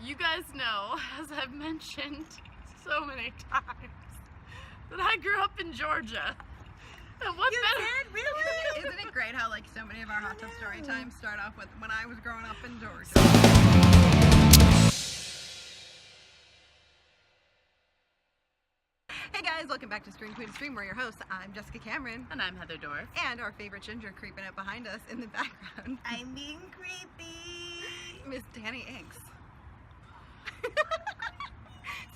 You guys know, as I've mentioned so many times, that I grew up in Georgia. And what You better? did? Really? Isn't it great how like so many of our hot tub story times start off with when I was growing up in Georgia? Hey guys, welcome back to Stream Queen Stream. We're your hosts. I'm Jessica Cameron. And I'm Heather Dorff. And our favorite ginger creeping up behind us in the background, I'm being creepy. Miss Dani Inks.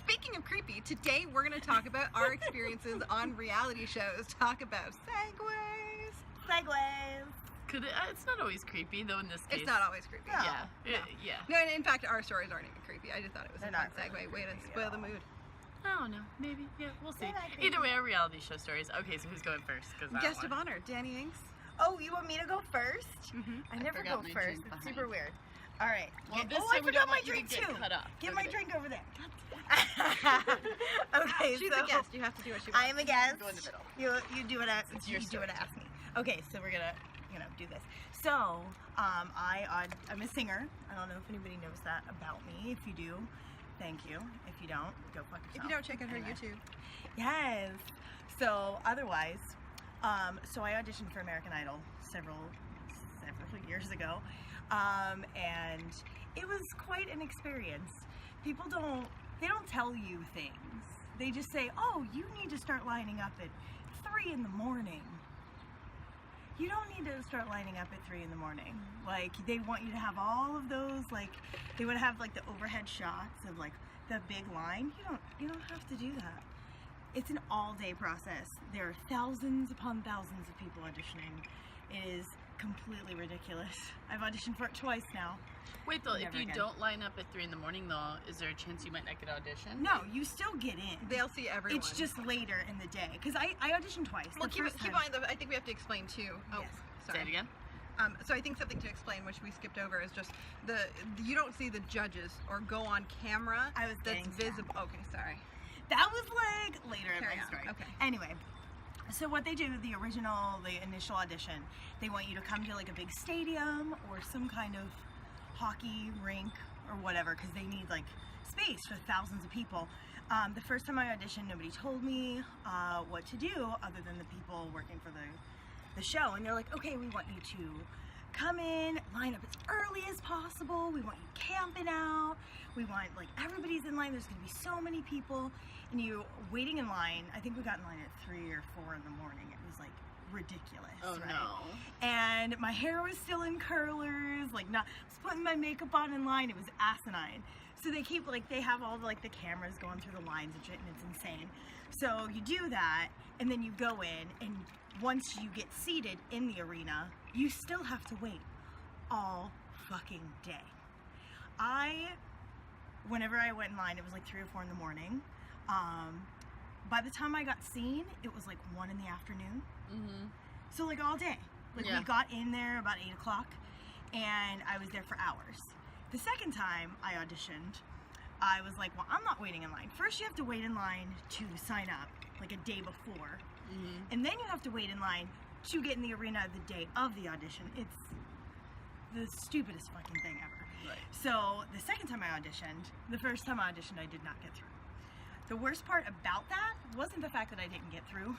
Speaking of creepy, today we're going to talk about our experiences on reality shows. Talk about segues. Segways. It's not always creepy, though, in this case. It's not always creepy. No. Yeah. No, and in fact, our stories aren't even creepy. I just thought it was They're a fun not really segue. Way to creepy spoil at the all. mood. I don't know. Maybe. Yeah, we'll see. They're not Either creepy. way, our reality show stories. Okay, so who's going first? Guest of honor, Dani Inks. Oh, you want me to go first? I never forgot go my first. drink It's behind. super weird. All right. Well, this oh, time I we forgot don't my want you to drink get too. cut up. Get Okay. my drink over there. Okay, She's so a guest. You have to do what she I wants. am a guest. Go in the middle. You do what I It's your you do what I story. ask me. Okay, so we're gonna do this. So I'm a singer. I don't know if anybody knows that about me. If you do, thank you. If you don't, go fuck yourself. If you don't, check out her Anyway. YouTube. Yes. So otherwise, so I auditioned for American Idol several years ago, and it was quite an experience. People don't tell you things. They just say, "Oh, you need to start lining up at 3 in the morning." You don't need to start lining up at 3 in the morning. Like, they want you to have all of those, like, they would have like the overhead shots of like the big line. You don't have to do that. It's an all-day process. There are thousands upon thousands of people auditioning. It is completely ridiculous. I've auditioned for it twice now. Wait, though, if Never you again. don't line up at 3 in the morning, though, is there a chance you might not get auditioned? No, you still get in. They'll see everyone. It's just later in the day. Because I auditioned twice. Well, The keep first in time- mind, I think we have to explain too. Oh, Yes. sorry. Say it again. So I think something to explain, which we skipped over, is just you don't see the judges or go on camera. I was that's getting to visible. Okay, sorry. That was like later in Carry my on. story. Okay. Anyway, so what they do, the initial audition, they want you to come to like a big stadium or some kind of hockey rink or whatever, because they need like space for thousands of people. The first time I auditioned, nobody told me what to do other than the people working for the show, and they're like, okay, we want you to come in, line up as early as possible, we want you camping out, we want, like, everybody's in line, there's gonna be so many people, and you're waiting in line. I think we got in line at 3 or 4 in the morning. It was like ridiculous. Oh, right? no. And my hair was still in curlers, like, I was putting my makeup on in line. It was asinine. So they keep, like, they have all the cameras going through the lines and shit, and it's insane. So you do that, and then you go in, and once you get seated in the arena, you still have to wait all fucking day. Whenever I went in line, it was like 3 or 4 in the morning. By the time I got seen, it was like 1 in the afternoon. Mm-hmm. So like all day. Like Yeah. we got in there about 8 o'clock, and I was there for hours. The second time I auditioned, I was like, well, I'm not waiting in line. First you have to wait in line to sign up, like a day before. Mm-hmm. And then you have to wait in line to get in the arena the day of the audition. It's the stupidest fucking thing ever. Right. So the second time I auditioned, the first time I auditioned, I did not get through. The worst part about that wasn't the fact that I didn't get through,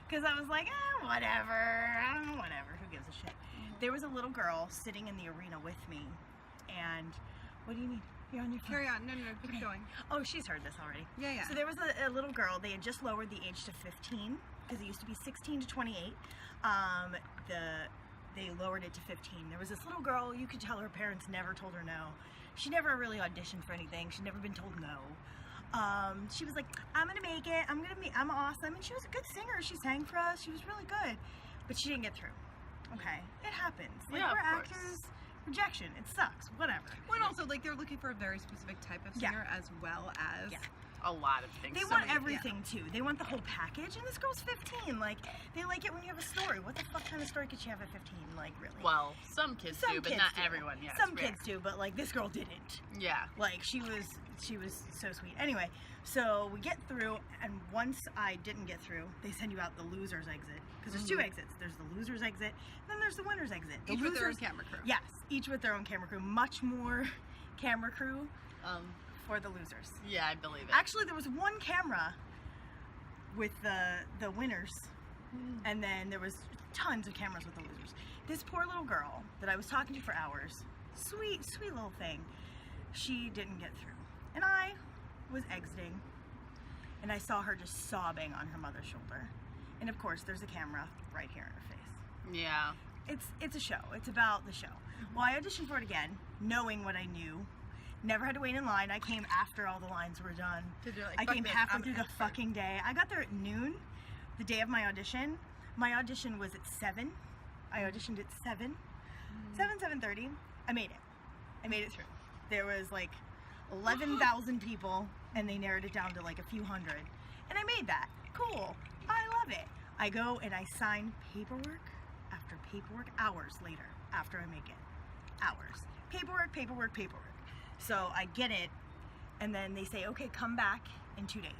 because I was like, whatever, who gives a shit. There was a little girl sitting in the arena with me, and what do you need? You're on your phone. Carry on. No, keep going. Oh, she's heard this already. Yeah. So there was a little girl. They had just lowered the age to 15 because it used to be 16 to 28. They lowered it to 15. There was this little girl. You could tell her parents never told her no. She never really auditioned for anything. She'd never been told no. She was like, I'm gonna make it. I'm awesome. And she was a good singer. She sang for us. She was really good, but she didn't get through. Okay, it happens. Like, Yeah, we're of course. actors. Rejection. It sucks. Whatever. Well, and also, like, they're looking for a very specific type of Yeah. singer as well as... Yeah. A lot of things. They So want many- everything too. They want the whole package. And this girl's 15. Like, they like it when you have a story. What the fuck kind of story could she have at 15? Like, really? Well, some kids Some do, but kids not do. everyone. Yeah, Some it's rare. kids do, but like this girl didn't. Yeah. Like, she was so sweet. Anyway, so we get through, and once I didn't get through, they send you out the loser's exit. Because there's 2 exits. There's the loser's exit, and then there's the winner's exit. The Each with their own losers- camera crew. Yes, each with their own camera crew. Much more camera crew for the losers. Yeah, I believe it. Actually, there was one camera with the winners, and then there was tons of cameras with the losers. This poor little girl that I was talking to for hours, sweet little thing, she didn't get through. And I was exiting, and I saw her just sobbing on her mother's shoulder. And of course, there's a camera right here in her face. Yeah. It's a show. It's about the show. Well, I auditioned for it again, knowing what I knew. Never had to wait in line. I came after all the lines were done. I came halfway through the fucking day. I got there at noon, the day of my audition. My audition was at 7. I auditioned at 7. 7:30. I made it. I made it through. There was like 11,000 people, and they narrowed it down to like a few hundred. And I made that. Cool. I love it. I go and I sign paperwork after paperwork, hours later after I make it. Hours. Paperwork. So I get it, and then they say, okay, come back in 2 days.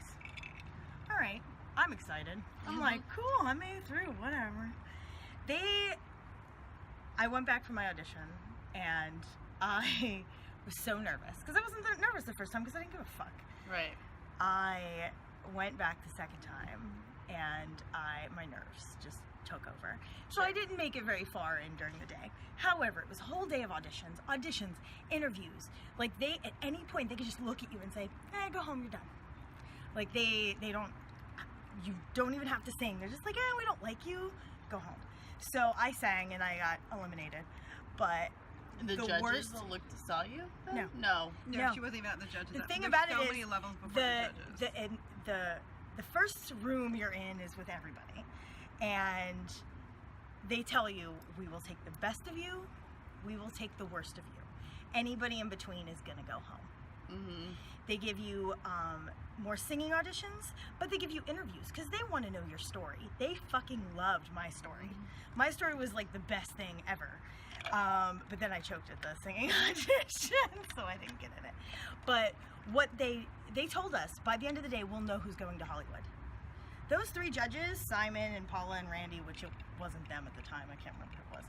All right. I'm excited. I'm like, cool, I made it through, whatever. I went back for my audition, and I was so nervous, because I wasn't nervous the first time, because I didn't give a fuck. Right. I went back the second time, and my nerves just took over. So I didn't make it very far in during the day. However, it was a whole day of auditions, interviews. Like, at any point, they could just look at you and say, go home, you're done. Like, you don't even have to sing. They're just like, we don't like you, go home. So I sang, and I got eliminated. But the judges saw you? No. No, she wasn't even at the judges. The thing about it is, many levels before the judges. The first room you're in is with everybody, and they tell you, we will take the best of you, we will take the worst of you. Anybody in between is gonna go home. They give you more singing auditions, but they give you interviews because they want to know your story. They fucking loved my story. My story was like the best thing ever. But then I choked at the singing audition, so I didn't get in it. But what they told us, by the end of the day, we'll know who's going to Hollywood. Those 3 judges, Simon and Paula and Randy, which it wasn't them at the time, I can't remember who it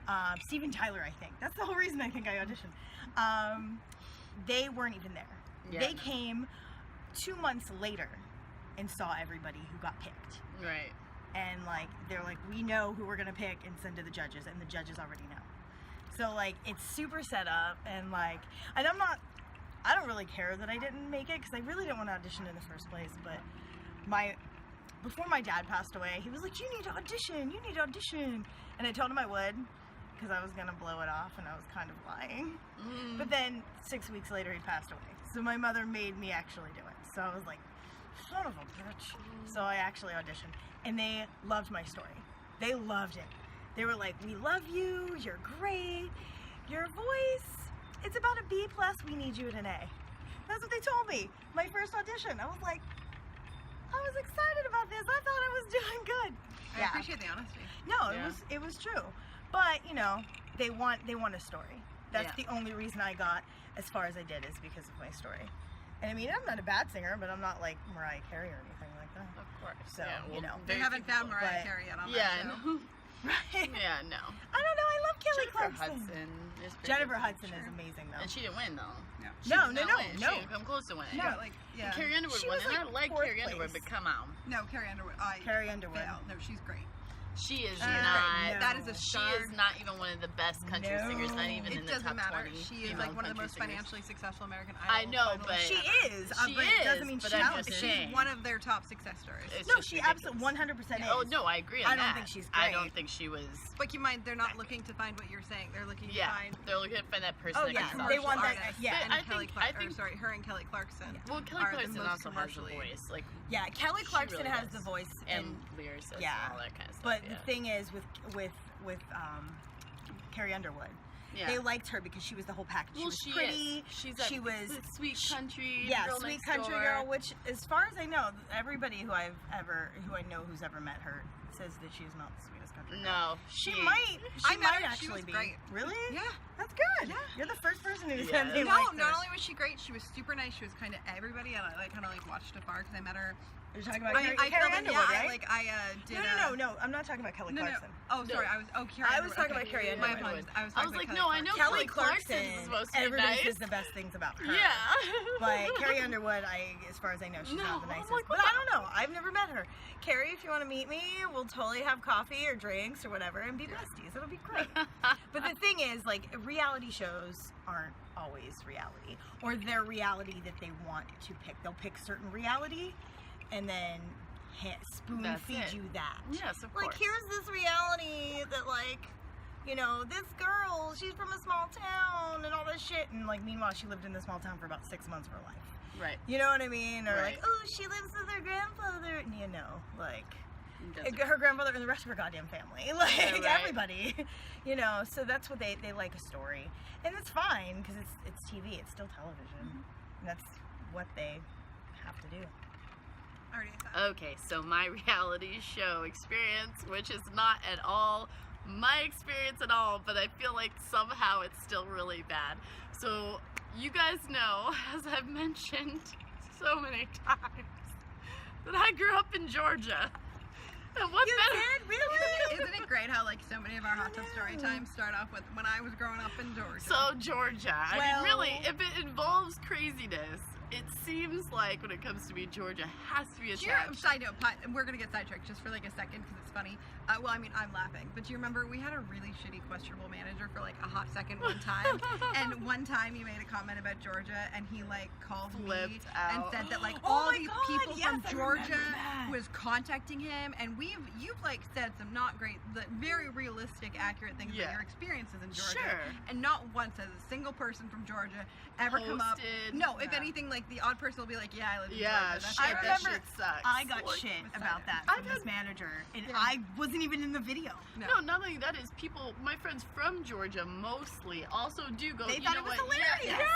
was. Steven Tyler, I think. That's the whole reason I think I auditioned. They weren't even there. Yeah. They came 2 months later and saw everybody who got picked. Right. And like, they're like, we know who we're gonna pick and send to the judges, and the judges already know. So like, it's super set up, and like, and I don't really care that I didn't make it, because I really didn't want to audition in the first place, but before my dad passed away, he was like, you need to audition, and I told him I would, because I was gonna blow it off, and I was kind of lying. But then 6 weeks later, he passed away. So my mother made me actually do it. So I was like, son of a bitch. So I actually auditioned, and they loved my story. They loved it. They were like, we love you, you're great, your voice, it's about a B+, we need you at an A. That's what they told me, my first audition. I was like, I was excited about this. I thought I was doing good. I appreciate the honesty. No, it was true. But, you know, they want a story. That's the only reason I got as far as I did, is because of my story. And I mean, I'm not a bad singer, but I'm not like Mariah Carey or anything like that. Of course. So, you know. They haven't found Mariah Carey yet on that show. No. Right? Yeah, no. I don't know. I love Kelly Clarkson. Jennifer Hudson Sure. is amazing, though. And she didn't win, though. No. She No, did no, not no, win. no. She didn't come close to winning. No, like, yeah. Carrie Underwood She won, was and I like like fourth Carrie Underwood, place. but come on. No, Carrie Underwood. Carrie Underwood. Fail. No, she's great. She is No. not. That is a She star. is not even one of the best country No. singers, not even It in the doesn't top matter. 20. She is female like one of the country most singers. financially successful American Idol. I know, but She is. She but is, it doesn't mean but she's I'm not. just She's saying. one of their top success stories. It's No, just she ridiculous. absolutely 100% is. Oh no, I agree on I don't that. think she's I great. don't think she was. But keep in mind, they're not looking to find what you're saying. They're looking to find they're looking to find that person. Oh, that yeah, can they sing. want that. artists. Yeah. And I Kelly think- her and Kelly Clarkson. Well, Kelly are the Clarkson most also has the commercially- voice, like Yeah, Kelly She Clarkson really has does. the voice, and lyricists yeah. and all that kind of stuff. but yeah. the thing is with Carrie Underwood, yeah. they liked her because she was the whole package. well, She was pretty. She's she was sweet country. Yeah, girl sweet next country door. girl. Which, as far as I know, everybody who I know who's ever met her says that she's not the sweetest country girl. No, She might I met her, she actually was be. great. Really? Yeah. That's good. Yeah. You're the first person who Yeah. said they No, liked her. not only was she great, she was super nice. She was kind of everybody, and I kind of watched afar because I met her. You're talking about I Carrie filmed it, Underwood, yeah, right? I did. No. I'm not talking about Kelly Clarkson. Oh, sorry. No. Carrie. I was talking okay. about Carrie My Underwood. apologies. I was I talking was like, about no, I know Kelly Clarkson is supposed to be everybody nice. says the best things about her. Yeah. But Carrie Underwood, as far as I know, she's not the No, I'm nicest. like, but I don't know. I've never met her. Carrie, if you want to meet me, we'll totally have coffee or drinks or whatever and be besties. It'll be great. But the thing is, like, reality shows aren't always reality. Or they're reality that they want to pick. They'll pick certain reality and then spoon That's feed it. you that. Yes, of Like, course. here's this reality that, like, you know, this girl, she's from a small town and all this shit. And, like, meanwhile, she lived in the small town for about 6 months of her life. Right. You know what I mean? Or, Right. like, oh, she lives with her grandfather. And, you know, like, Doesn't- her grandmother and the rest of her goddamn family. Like, Yeah, right. everybody. You know, so that's what they like a story. And it's fine, because it's TV. It's still television. And that's what they have to do. Already I said. Okay, so my reality show experience, which is not at all my experience at all, but I feel like somehow it's still really bad. So you guys know, as I've mentioned so many times, that I grew up in Georgia. And what You better? did? Really? Isn't it great how like so many of our hot tub story times start off with when I was growing up in Dorff? So Georgia. I Well- mean, really, if it involves craziness, it seems like when it comes to me, Georgia has to be attached. Side note, we're gonna get sidetracked just for like a second because it's funny. Well, I mean, I'm laughing, but do you remember we had a really shitty questionable manager for like a hot second one time, and one time he made a comment about Georgia, and he like called me Flipped and out. said that like Oh all my these God, people yes, from I Georgia remember that. was contacting him, and you've like said some not great, very realistic, accurate things Yeah. about your experiences in Georgia, Sure. and not once has a single person from Georgia ever come up. Posted. No, if Yeah. anything, like the odd person will be like, yeah, I live in Yeah, Georgia. That's shit, I right. that remember shit sucks. I got Like, shit beside about it. that I've from this had- manager, and Yeah. I wasn't even in the video. No, not only that is people, my friends from Georgia mostly also do go. They you thought know it was what? hilarious. Yeah,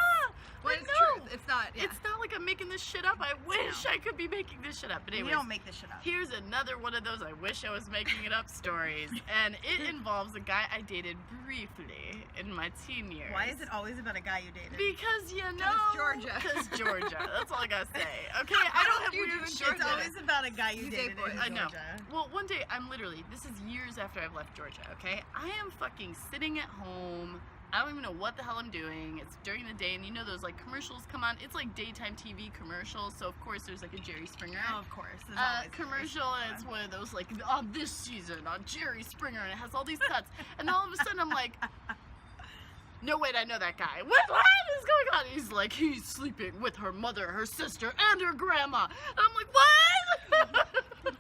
Well, I it's know. true. It's not. Yeah. It's not like I'm making this shit up. I wish I could be making this shit up. But We anyways, don't make this shit up. here's another one of those I wish I was making it up stories, and it involves a guy I dated briefly in my teen years. Why is it always about a guy you dated? Because you know, it's Georgia. Because Georgia. That's all I gotta say. Okay, I don't have you do weird in shit. Georgia? It's always about a guy you You dated date boys. in I know. Georgia. Well, one day this is years after I've left Georgia, okay? I am fucking sitting at home. I don't even know what the hell I'm doing. It's during the day, and you know those like commercials come on. It's like daytime TV commercials, so of course there's like a Jerry Springer Oh, of course. There's always a commercial, Jerry and it's Springer. one of those like on this season on Jerry Springer, and it has all these cuts, and all of a sudden I'm like, no wait, I know that guy. What is going on? He's like, he's sleeping with her mother, her sister, and her grandma. And I'm like, what?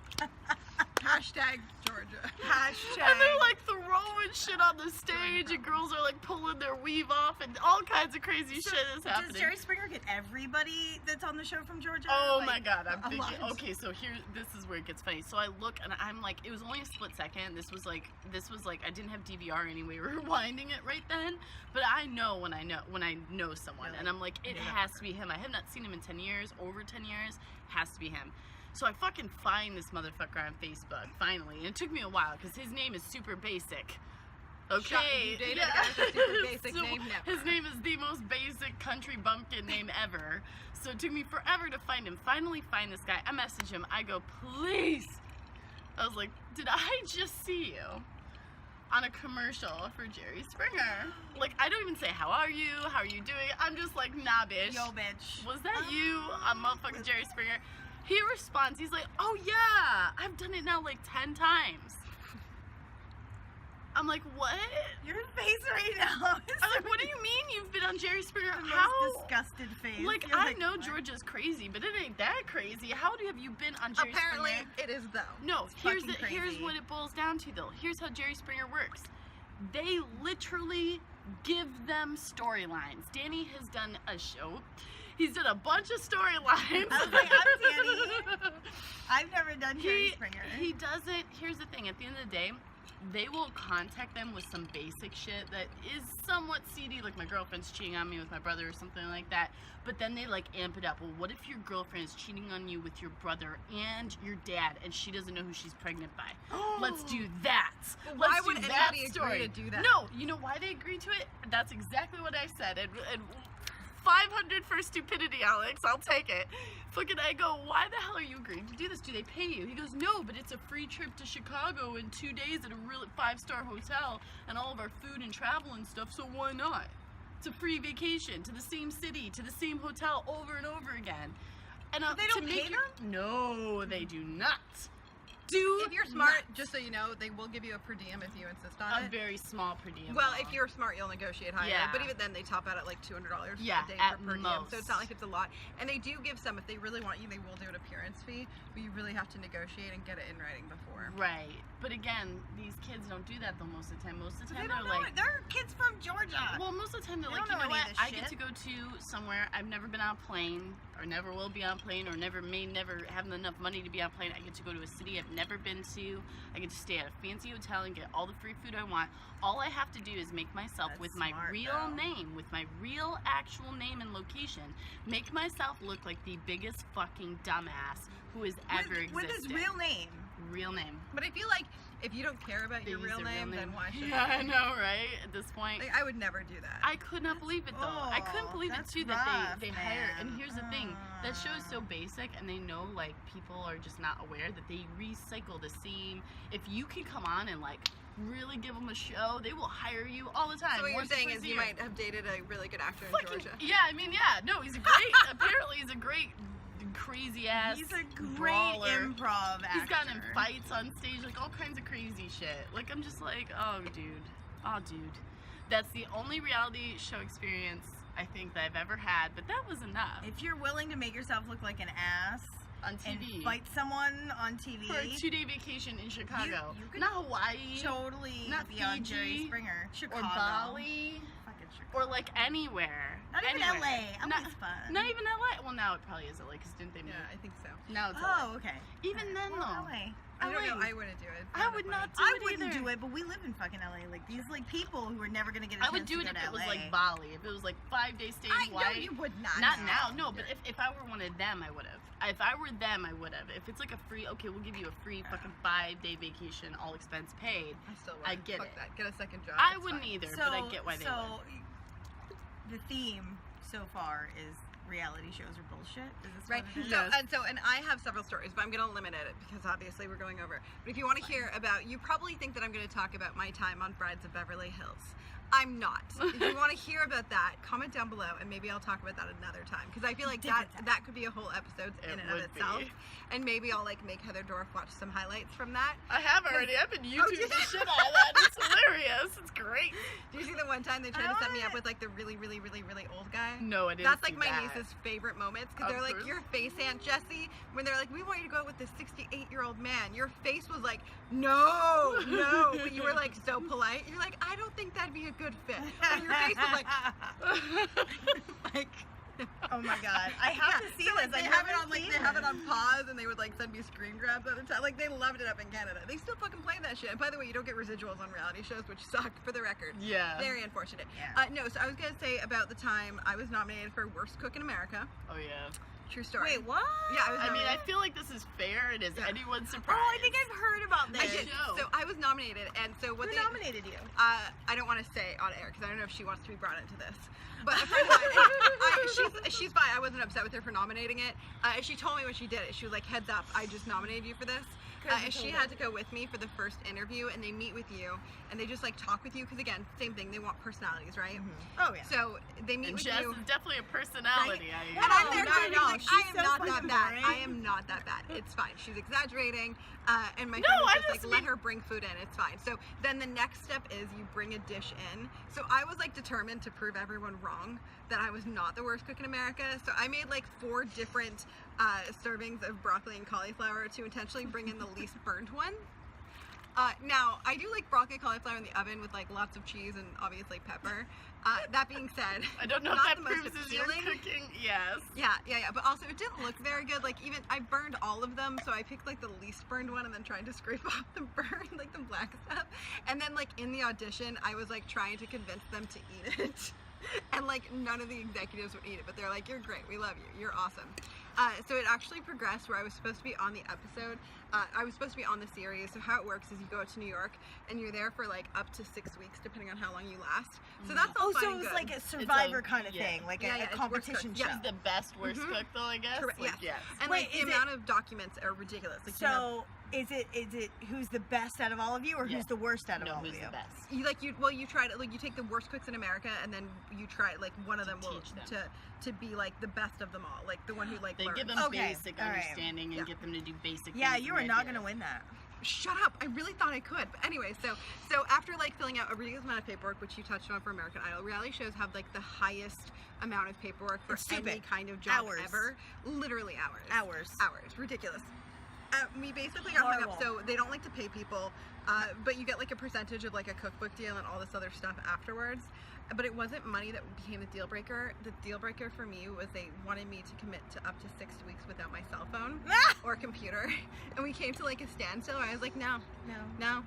Hashtag Georgia. Hashtag. And they're like throwing shit on the stage, and girls are like pulling their weave off, and all kinds of crazy So, shit is happening. Does Jerry Springer get everybody that's on the show from Georgia? Oh Like, my god, I'm a thinking, lot. okay, so this is where it gets funny. So I look and I'm like, it was only a split second. This was like, I didn't have DVR anyway, rewinding it right then. But I know when I know someone, You're and like, I'm like, it yeah. has to be him. I have not seen him in 10 years, over 10 years, has to be him. So I fucking find this motherfucker on Facebook, finally. And it took me a while, because his name is super basic. Okay. You dated a guy with a super basic So name now. his name is the most basic country bumpkin name ever. So it took me forever to find him. Finally find this guy. I message him. I go, please. I was like, did I just see you on a commercial for Jerry Springer? Like, I don't even say, how are you? How are you doing? I'm just like, nah, bitch. Yo, bitch. Was that you on motherfucking Jerry Springer? He responds, he's like, oh yeah, I've done it now like 10 times. I'm like, what? Your face right now is I'm like, what do you mean you've been on Jerry Springer? the most How? disgusted face. Like, You're I know what? Georgia's crazy, but it ain't that crazy. How have you been on Jerry Apparently, Springer? it is though. No, It's here's fucking here's crazy. what it boils down to though. Here's how Jerry Springer works. They literally give them storylines. Dani has done a show. He's done a bunch of storylines. I was like, I'm Dani. I've never done Jerry Springer. He doesn't. Here's the thing. At the end of the day, they will contact them with some basic shit that is somewhat seedy, like my girlfriend's cheating on me with my brother or something like that, but then they like amp it up. Well, what if your girlfriend is cheating on you with your brother and your dad and she doesn't know who she's pregnant by? Let's do that. Well, Let's why do would that anybody story. agree to do that? No, you know why they agreed to it? That's exactly what I said. And 500 for stupidity, Alex. I'll take it. Fucking, I go, why the hell are you agreeing to do this? Do they pay you? He goes, no, but it's a free trip to Chicago in 2 days at a really 5-star hotel and all of our food and travel and stuff, so why not? It's a free vacation to the same city, to the same hotel over and over again. And But they don't pay them? No, they do not. If you're smart, just so you know, they will give you a per diem if you insist on A it. very small per diem. Well, though. if you're smart, you'll negotiate higher. Yeah. But even then, they top out at like $200 a day at for per diem. most. So it's not like it's a lot. And they do give some, if they really want you, they will do an appearance fee. But you really have to negotiate and get it in writing before. Right. But again, these kids don't do that though most of the time. Most of the They time don't they're know like, it. They're kids from Georgia. well, most of the time they're They like, don't you know know any what? of this I get shit. to go to somewhere. I've never been on a plane, or never will be on a plane, or never have enough money to be on a plane. I get to go to a city I've never been to. I get to stay at a fancy hotel and get all the free food I want. All I have to do is make myself That's with my smart, real though. name, with my real actual name and location, make myself look like the biggest fucking dumbass who has ever existed. With his real name. Real name. But I feel like if you don't care about They your use real their name, then why should Yeah, I know, right? At this point. Like, I would never do that. I could not believe it though. I couldn't Oh, believe it that's too that rough, they hire. And man. here's the thing, that show is so basic, and they know like people are just not aware that they recycle the same. If you can come on and like really give them a show, they will hire you all the time. So what you're once or saying twice is a you year. might have dated a really good actor in Fucking, Georgia. yeah, I mean, yeah, no, he's a great. Apparently, he's a great, crazy ass. He's a great brawler. improv actor. He's gotten in fights on stage, like all kinds of crazy shit. Like I'm just like, oh dude. That's the only reality show experience I think that I've ever had, but that was enough. If you're willing to make yourself look like an ass On and TV. fight someone on TV, For a 2-day vacation in Chicago. you could not Hawaii. totally Not be on Fiji, Jerry Springer. or Chicago. Bali. Fucking Chicago. Or like anywhere. Not even Anywhere. LA. Not, LA's fun. not even LA. Well, now it probably is LA because didn't they move? Yeah, I think so. Now it's LA. Oh, okay. Even then, well, though. LA. I don't know. LA. I wouldn't do it. I would not do I it wouldn't either. do it, but we live in fucking LA. Like these, like people who are never gonna get a I chance would do to it go if to it was LA. like Bali. If it was like 5-day stay in I know Hawaii. you would not. Not now, no, but if I were one of them, I would have. If I were them, I would have. If it's like a free, okay, we'll give you a free fucking 5-day vacation, all expense paid. I still would. I get Fuck it. that. Get a second job. I It's wouldn't fine. either, but I get why they would. So the theme so far is reality shows are bullshit. Is this Right. what it is? Yeah. And I have several stories, but I'm going to limit it because obviously we're going over. But if you want to hear about, you probably think that I'm going to talk about my time on Brides of Beverly Hills. I'm not. If you want to hear about that, comment down below, and maybe I'll talk about that another time because I feel like that Different time. that could be a whole episode It in and of would itself. be. And maybe I'll like make Heather Dorff watch some highlights from that. I have already. I've been did YouTubing the you? shit out of that. It's hilarious. It's great. Do you see the one time they tried to set me up What? with like the really old guy? No, I didn't. That's like see my that. niece's favorite moments because Of they're like, course. your face, Aunt Jessie, when they're like, we want you to go out with this 68-year-old man. Your face was like, no, but you were like so polite. You're like, I don't think that'd be a good fit. And your face was like, like. Oh my god, I have to see so, this. like, they I've have it never on like seen they have it this. on pause, and they would like send me screen grabs all the time. Like they loved it up in Canada. They still fucking play that shit. And by the way, you don't get residuals on reality shows, which suck for the record. Yeah. Very unfortunate. Yeah. No, so I was gonna say about the time I was nominated for Worst Cook in America. Oh yeah. True story. Wait, what? Yeah, I was I mean, I nominated. feel like this is fair. It is Yeah. anyone's Oh, surprise. I think I've heard about this. I did. show. So I was nominated, and so what Who they nominated you? I don't want to say on air because I don't know if she wants to be brought into this. But a friend of mine, she's fine. I wasn't upset with her for nominating it. She told me when she did it. She was like, "Heads up, I just nominated you for this." And she had to go with me for the first interview, and they meet with you, and they just like talk with you because again, same thing. They want personalities, right? Oh yeah. So they meet And with Jess you. is definitely a personality. And I'm there not trying to be at all. like, She's I am so not that fucking bad. boring. I am not that bad. It's fine. She's exaggerating. And my No, friend was I just like, just let mean- her bring food in. It's fine. So then the next step is you bring a dish in. So I was like determined to prove everyone wrong that I was not the worst cook in America. So I made like 4 different servings of broccoli and cauliflower to intentionally bring in the least burned one. Now, I do like broccoli cauliflower in the oven with like lots of cheese and obviously pepper. That being said, I don't know if not that the most proves as you're appealing. cooking. Yes. Yeah. But also, it didn't look very good. Like, even I burned all of them, so I picked like the least burned one and then tried to scrape off the burn, like the black stuff. And then, like in the audition, I was like trying to convince them to eat it, and like none of the executives would eat it. But they're like, "You're great. We love you. You're awesome." So it actually progressed where I was supposed to be on the episode. I was supposed to be on the series. So how it works is you go out to New York and you're there for like up to 6 weeks, depending on how long you last. So that's all fine so it and was good. like a Survivor kind of yeah. thing, like Yeah, a it's competition worst show. cook. She's the best worst cook though, I guess. Correct, Like, yes. yes. And Wait, like the is it- amount of documents are ridiculous. Like, So is it who's the best out of all of you, or Yeah. who's the worst out of No, all who's of you? the best? you try to like you take the worst cooks in America and then you try like one of them will teach them. to be like the best of them all, like the one who like They learns. give them Okay, basic all right. understanding and Yeah. get them to do basic Yeah, things you in are the not idea. gonna win that. Shut up! I really thought I could. But anyway, so after like filling out a ridiculous amount of paperwork, which you touched on for American Idol, reality shows have like the highest amount of paperwork for It's stupid. any kind of job Hours. ever. Literally hours. Hours. Ridiculous. We basically got hung up, Horrible. so they don't like to pay people, but you get like a percentage of like a cookbook deal and all this other stuff afterwards. But it wasn't money that became the deal breaker. The deal breaker for me was they wanted me to commit to up to 6 weeks without my cell phone or computer. And we came to like a standstill. I was like, no. No.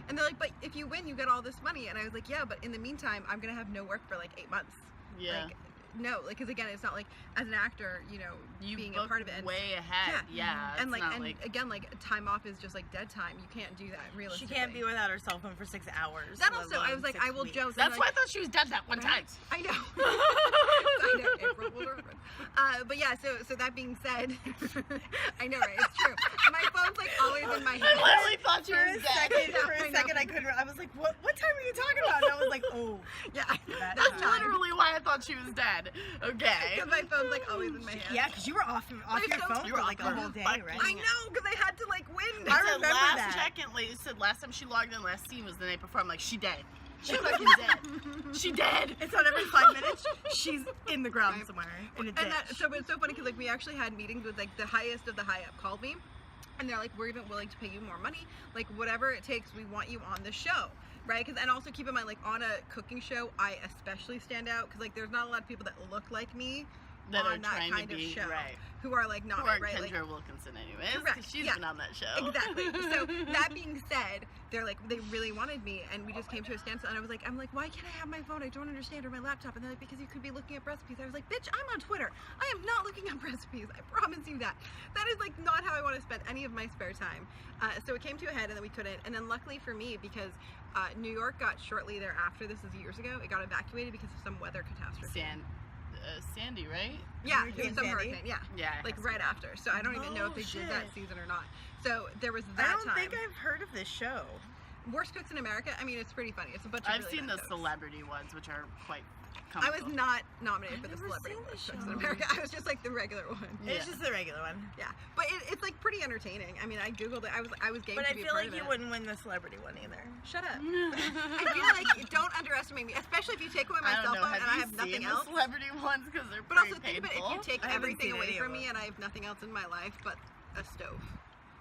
And they're like, but if you win, you get all this money. And I was like, yeah, but in the meantime, I'm going to have no work for like 8 months. Yeah. Like, no, like, because again, it's not like as an actor, you know, You being book a part of it. And, way ahead. Yeah. and it's like, not and like again, like time off is just like dead time. You can't do that She realistically. can't be without her cell phone for 6 hours. That let also, I alone was like, 6 I will weeks. joke. that's I'm why I like, thought she was dead that one time. I know. I know. April will remember. But yeah, so that being said, I know, right? It's true. My phone's like always in my I hand. literally thought she For was a dead. second, I know. I couldn't. I was like, what time are you talking about? And I was like, oh, Yeah, That That's time. literally why I thought she was dead. Okay. because my phone's like always in my hand. yeah, because you were off your My phone phone's for You were like a off whole her day, fucking- right? I know, because I had to like win. It I said remember last that. check-in, it said last time she logged in, last scene was the night before. I'm like, she dead. She fucking dead. She dead. It's not every 5 minutes. She's in the ground Right. somewhere in a And ditch. so it's so funny because like we actually had meetings with like the highest of the high up called me, and they're like, we're even willing to pay you more money, like whatever it takes, we want you on the show, right? Because and also keep in mind, like on a cooking show, I especially stand out because like there's not a lot of people that look like me That are on that trying kind to of be show right. who are like not Or right. Like, Kendra Wilkinson, anyways. 'Cause Correct, she's yeah. been on that show. Exactly. So that being said, they're like, they really wanted me, and we just came to a standstill. And I was like, why can't I have my phone? I don't understand, or my laptop. And they're like, because you could be looking up recipes. I was like, bitch, I'm on Twitter. I am not looking up recipes. I promise you that. That is like not how I want to spend any of my spare time. So it came to a head, and then we couldn't. And then luckily for me, because New York got shortly thereafter. This is years ago. It got evacuated because of some weather catastrophe. Sandy, right? Yeah, Hurricane it was some Sandy? hurricane. Yeah. Yeah. Like right after. So I don't even know if they Oh, did that shit. season or not. So there was that I don't time. think I've heard of this show. Worst Cooks in America. I mean, it's pretty funny. It's a bunch of I've really seen bad the jokes. celebrity ones, which are quite I was comical. not nominated for the I've never celebrity seen Worst this Cooks in show. America. I was just like the regular one. Yeah. It's just the regular one. Yeah, but it's like pretty entertaining. I mean, I googled it. I was game But to I be a feel part like of you it. wouldn't win the celebrity one either. Shut up. I feel like don't underestimate me, especially if you take away my I cell don't know. phone and I you have nothing seen else. the celebrity ones because they're But pretty also think painful. about it, if you take I haven't everything seen away any from of me them. and I have nothing else in my life but a stove.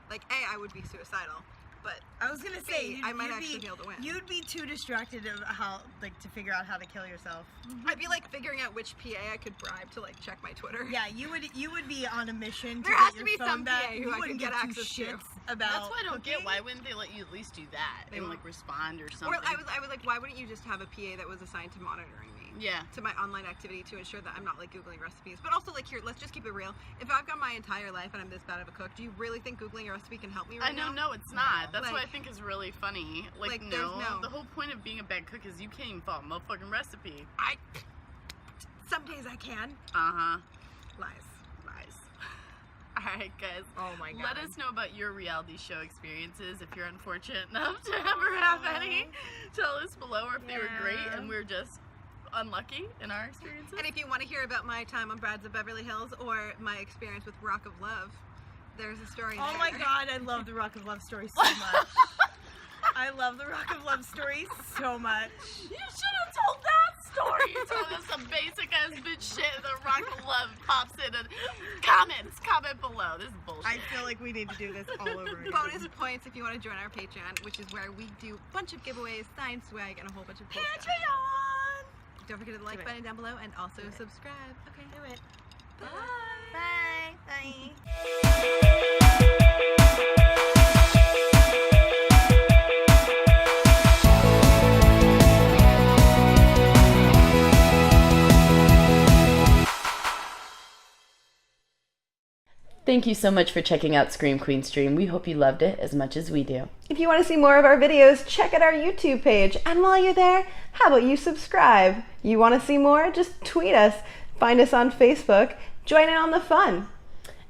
Like I would be suicidal. But I was gonna say, I might you'd actually be able to win. You'd be too distracted of how, like, to figure out how to kill yourself. I'd be like figuring out which PA I could bribe to like check my Twitter. Yeah, you would be on a mission to There get has to your be phone some back. PA who You I could wouldn't get give two access to. shits about That's why I don't get. cooking. Why wouldn't they let you at least do that They and won't. like respond or Or something? I was like, why wouldn't you just have a PA that was assigned to monitoring me? Yeah. To my online activity to ensure that I'm not like Googling recipes. But also like here, let's just keep it real. If I've got my entire life and I'm this bad of a cook, do you really think Googling a recipe can help me right I know, now? no, it's not. That's what I Like- think is really funny. Like, Like, there's no- the whole point of being a bad cook is you can't even follow a motherfucking recipe. Some days I can. Uh-huh. Lies. Nice. Alright, guys. Oh my god. Let us know about your reality show experiences if you're unfortunate enough to ever have any. Tell us below or if they were great Yeah. and we're just unlucky in our experiences. And if you want to hear about my time on Brads of Beverly Hills or my experience with Rock of Love, there's a story Oh there. my god, I love the Rock of Love story so much. I love the Rock of Love story so much. You should have told that story. You told us some basic ass bitch shit, and then Rock of Love pops in and comment below. This is bullshit. I feel like we need to do this all over again. Bonus points if you want to join our Patreon, which is where we do a bunch of giveaways, signed swag, and a whole bunch of cool stuff. Patreon! Don't forget to like Do it. button down below and also subscribe. Okay, Do it. bye. Bye. Thank you so much for checking out Scream Queen Stream. We hope you loved it as much as we do. If you want to see more of our videos, check out our YouTube page. And while you're there, how about you subscribe? You want to see more? Just tweet us. Find us on Facebook. Join in on the fun.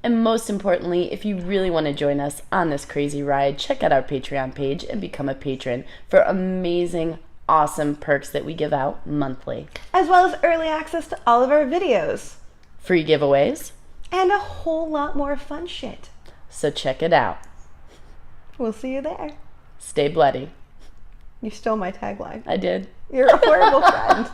And most importantly, if you really want to join us on this crazy ride, check out our Patreon page and become a patron for amazing, awesome perks that we give out monthly. As well as early access to all of our videos. Free giveaways. And a whole lot more fun shit. So check it out. We'll see you there. Stay bloody. You stole my tagline. I did. You're a horrible friend.